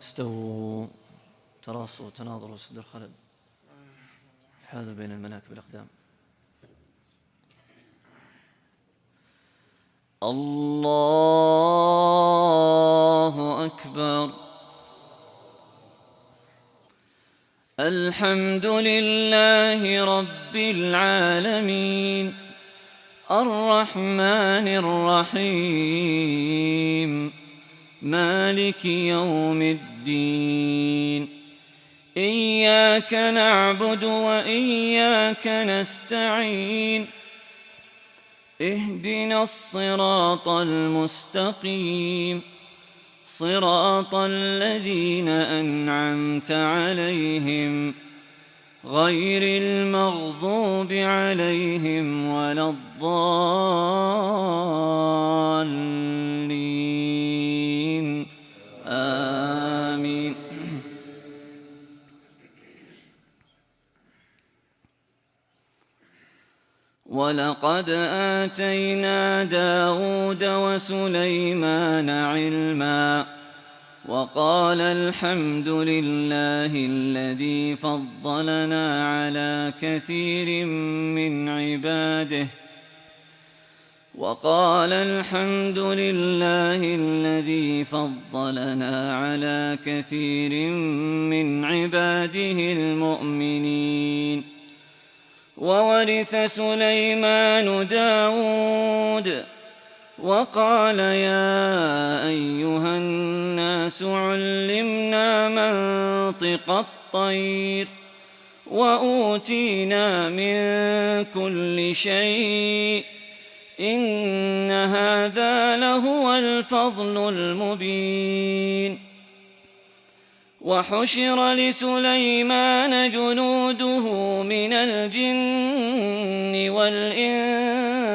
استووا تراصوا تناظروا سد الخلل حاذوا بين المناكب الأقدام. الله أكبر. الحمد لله رب العالمين الرحمن الرحيم مالك يوم الدين. إياك نعبد وإياك نستعين. اهدنا الصراط المستقيم صراط الذين أنعمت عليهم غير المغضوب عليهم ولا الضالين آمين. ولقد آتينا داود وسليمان علما وقال الحمد لله الذي فضلنا على كثير من عباده وقال الحمد لله الذي فضلنا على كثير من عباده المؤمنين. وورث سليمان داود وقال يا أيها الناس علمنا منطق الطير وأوتينا من كل شيء إن هذا لهو الفضل المبين. وحشر لسليمان جنوده من الجن والإنس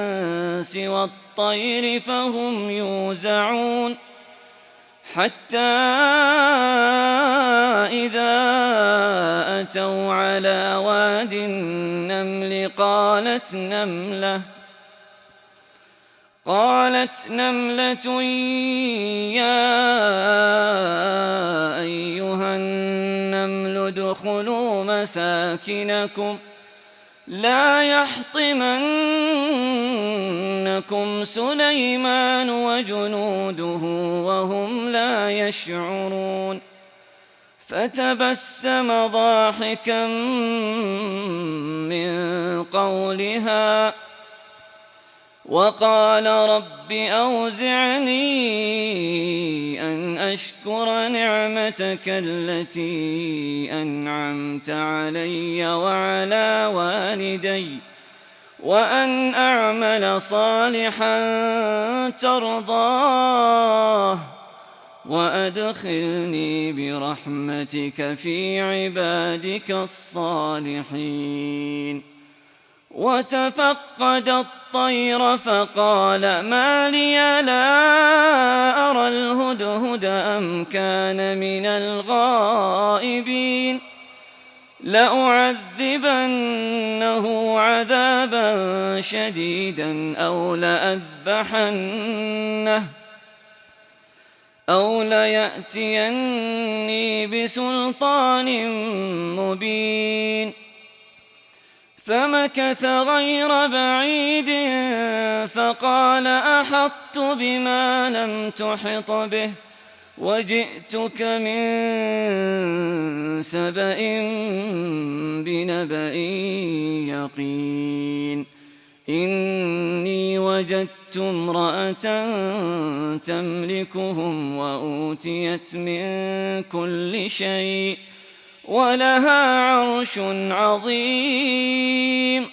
والطير فهم يوزعون حتى إذا أتوا على واد النمل قالت نملة يا أيها النمل ادخلوا مساكنكم لا يحطمنكم سليمان وجنوده وهم لا يشعرون. فتبسم ضاحكا من قولها وقال رب أوزعني أن أشكر نعمتك التي أنعمت علي وعلى والدي وأن أعمل صالحا ترضاه وأدخلني برحمتك في عبادك الصالحين. وتفقد الطير فقال ما لي لا أرى الهدهد أم كان من الغائبين لأعذبنه عذابا شديدا أو ليأتيني بسلطان مبين. فمكث غير بعيد فقال أحطت بما لم تحط به وجئتك من سبأ بنبأ يقين. إني وجدت امرأة تملكهم وأوتيت من كل شيء ولها عرش عظيم.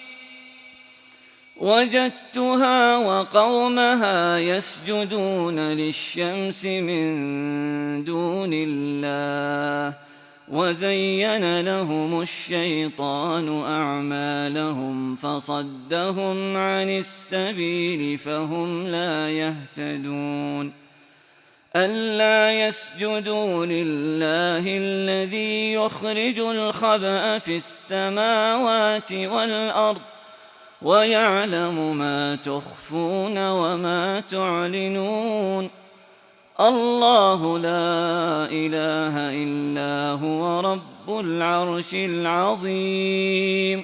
وجدتها وقومها يسجدون للشمس من دون الله وزين لهم الشيطان أعمالهم فصدهم عن السبيل فهم لا يهتدون. ألا يسجدوا لله الذي يخرج الخبأ في السماوات والأرض ويعلم ما تخفون وما تعلنون. الله لا إله إلا هو رب العرش العظيم.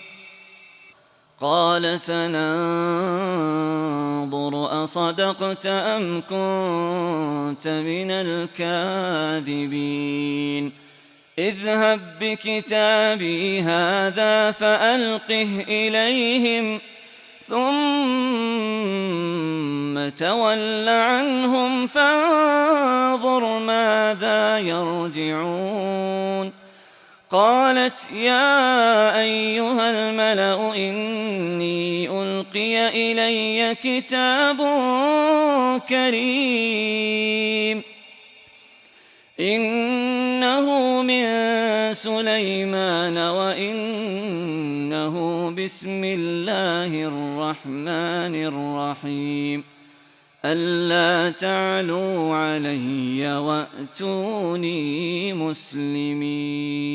قال سننظر أصدقت أم كنت من الكاذبين. اذهب بكتابي هذا فألقه إليهم ثم تول عنهم فانظر ماذا يرجعون. قالت يا أيها الملأ إني ألقي إلي كتاب كريم إنه من سليمان وإنه بسم الله الرحمن الرحيم ألا تعلوا علي وأتوني مسلمين.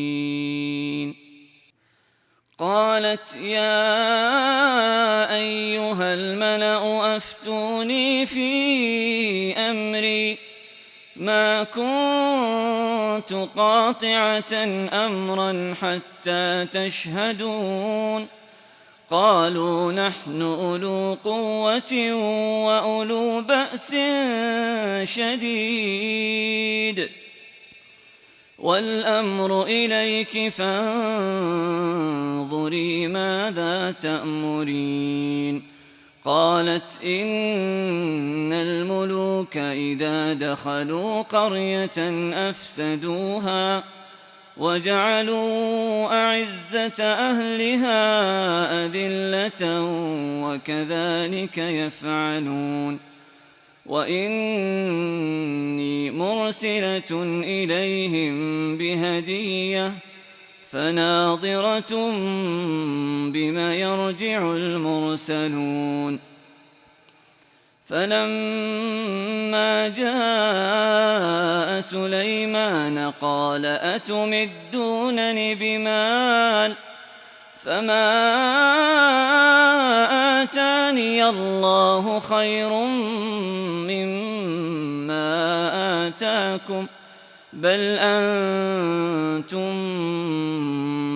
قالت يا أيها الملأ أفتوني في أمري ما كنت قاطعة أمرا حتى تشهدون. قالوا نحن أولو قوة وأولو بأس شديد والأمر إليك فانظري ماذا تأمرين. قالت إن الملوك إذا دخلوا قرية أفسدوها وجعلوا أعزة أهلها أذلة وكذلك يفعلون. وإني مرسلة إليهم بهدية فناظرة بما يرجع المرسلون. فلما جاء سليمان قال أتمدونني بمال فما آتاني الله خير مما آتاكم بل أنتم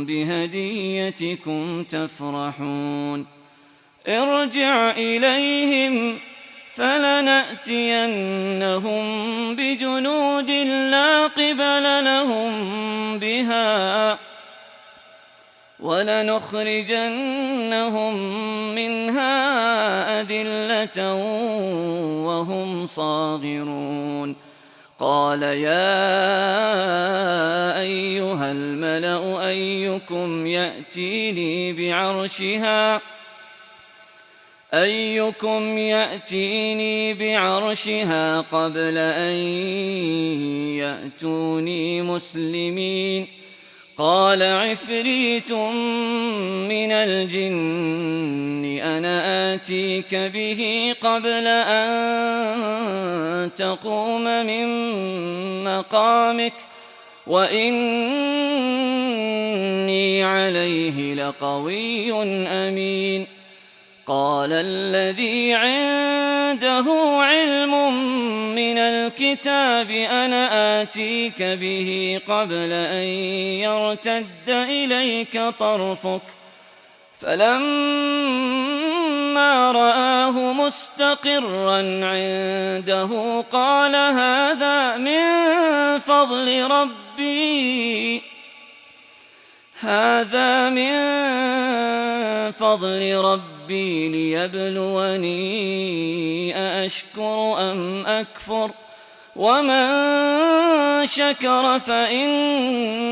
بهديتكم تفرحون. ارجع إليهم فلنأتينهم بجنود لا قبل لهم بها ولنخرجنهم منها أذلة وهم صاغرون. قال يا أيها الملأ أيكم يأتيني بعرشها قبل أن يأتوني مسلمين. قال عفريت من الجن أنا آتيك به قبل أن تقوم من مقامك وإني عليه لقوي أمين. قال الذي عنده علم من الكتاب أنا آتيك به قبل أن يرتد إليك طرفك فلما رآه مستقرا عنده قال هذا من فضل ربي ليبلوني أأشكر أم أكفر ومن شكر فإنما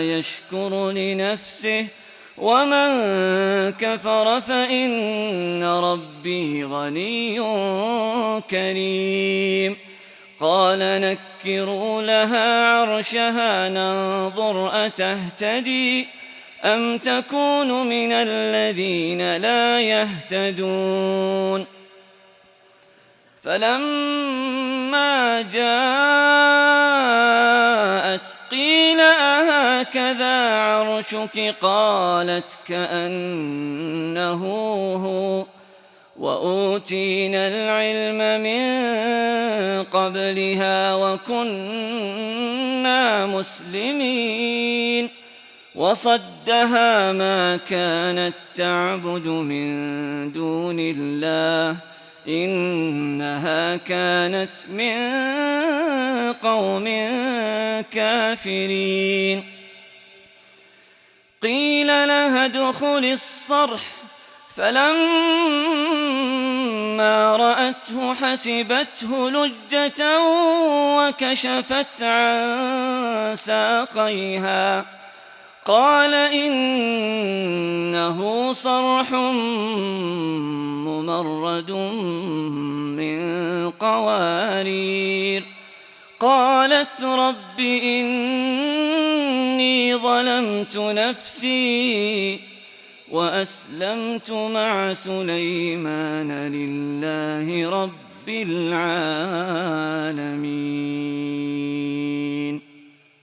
يشكر لنفسه ومن كفر فإن ربي غني كريم. قال نكروا لها عرشها ننظر أتهتدي أم تكون من الذين لا يهتدون. فلما جاءت قيل أهكذا عرشك قالت كأنه هو وأوتينا العلم من قبلها وكنا مسلمين وصدها ما كانت تعبد من دون الله إنها كانت من قوم كافرين قيل لها ادخل الصرح فلما رأته حسبته لجة وكشفت عن ساقيها قال إنه صرح ممرد من قوارير قالت رب إني ظلمت نفسي وأسلمت مع سليمان لله رب العالمين.